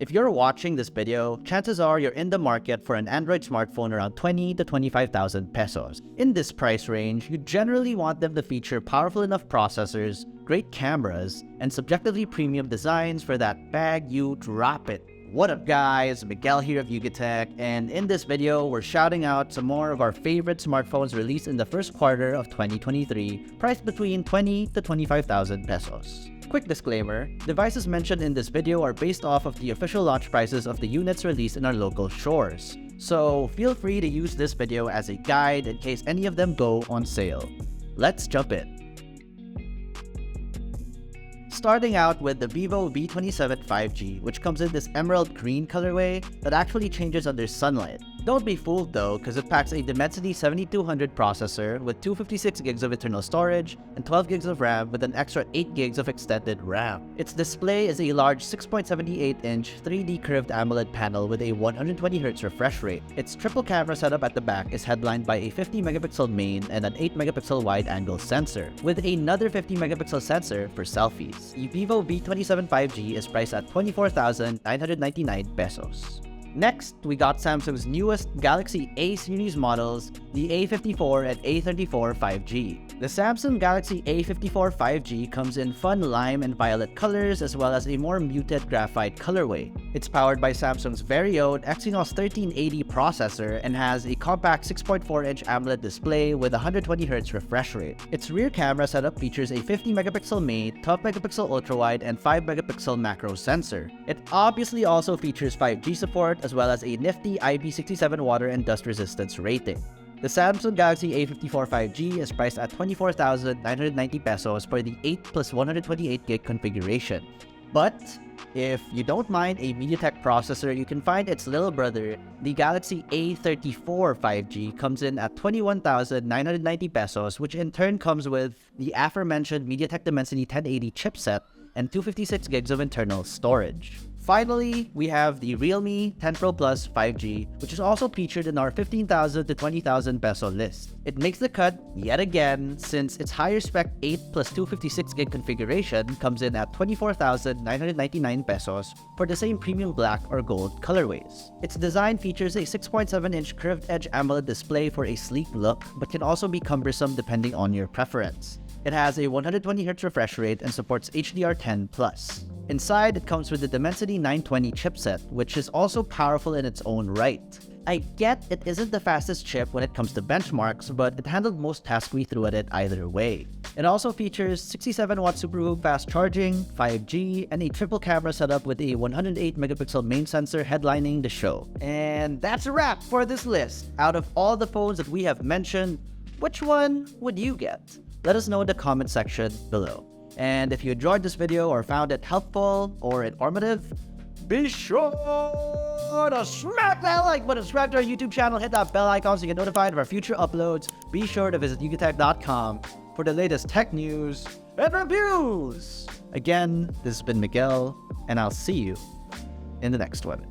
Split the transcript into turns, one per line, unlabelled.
If you're watching this video, chances are you're in the market for an Android smartphone around 20 to 25,000 pesos. In this price range, you generally want them to feature powerful enough processors, great cameras, and subjectively premium designs for that bag you drop it. What up guys, Miguel here of Yugatech, and in this video, we're shouting out some more of our favorite smartphones released in the first quarter of 2023, priced between 20 to 25,000 pesos. Quick disclaimer, devices mentioned in this video are based off of the official launch prices of the units released in our local stores. So feel free to use this video as a guide in case any of them go on sale. Let's jump in. Starting out with the Vivo V27 5G, which comes in this emerald green colorway that actually changes under sunlight. Don't be fooled though, because it packs a Dimensity 7200 processor with 256 gigs of internal storage and 12 gigs of RAM with an extra 8 gigs of extended RAM. Its display is a large 6.78-inch 3D curved AMOLED panel with a 120Hz refresh rate. Its triple camera setup at the back is headlined by a 50-megapixel main and an 8-megapixel wide-angle sensor, with another 50-megapixel sensor for selfies. The Vivo V27 5G is priced at 24,999 pesos. Next, we got Samsung's newest Galaxy A series models, the A54 and A34 5G. The Samsung Galaxy A54 5G comes in fun lime and violet colors as well as a more muted graphite colorway. It's powered by Samsung's very own Exynos 1380 processor and has a compact 6.4-inch AMOLED display with a 120Hz refresh rate. Its rear camera setup features a 50-megapixel main, 12-megapixel ultra-wide, and 5-megapixel macro sensor. It obviously also features 5G support as well as a nifty IP67 water and dust resistance rating. The Samsung Galaxy A54 5G is priced at 24,990 pesos for the 8 plus 128GB configuration. But if you don't mind a MediaTek processor, you can find its little brother, the Galaxy A34 5G, comes in at 21,990 pesos, which in turn comes with the aforementioned MediaTek Dimensity 1080 chipset and 256 gigs of internal storage. Finally, we have the realme 10 Pro Plus 5G, which is also featured in our 15,000 to 20,000 peso list. It makes the cut yet again since its higher spec 8 plus 256GB configuration comes in at 24,999 pesos for the same premium black or gold colorways. Its design features a 6.7-inch curved edge AMOLED display for a sleek look, but can also be cumbersome depending on your preference. It has a 120Hz refresh rate and supports HDR10+. Inside, it comes with the Dimensity 920 chipset, which is also powerful in its own right. I get it isn't the fastest chip when it comes to benchmarks, but it handled most tasks we threw at it either way. It also features 67-watt super fast charging, 5G, and a triple camera setup with a 108-megapixel main sensor headlining the show. And that's a wrap for this list. Out of all the phones that we have mentioned, which one would you get? Let us know in the comment section below. And if you enjoyed this video or found it helpful or informative, be sure to smack that like button, subscribe to our YouTube channel, hit that bell icon so you get notified of our future uploads. Be sure to visit yugatech.com for the latest tech news and reviews. Again, this has been Miguel, and I'll see you in the next one.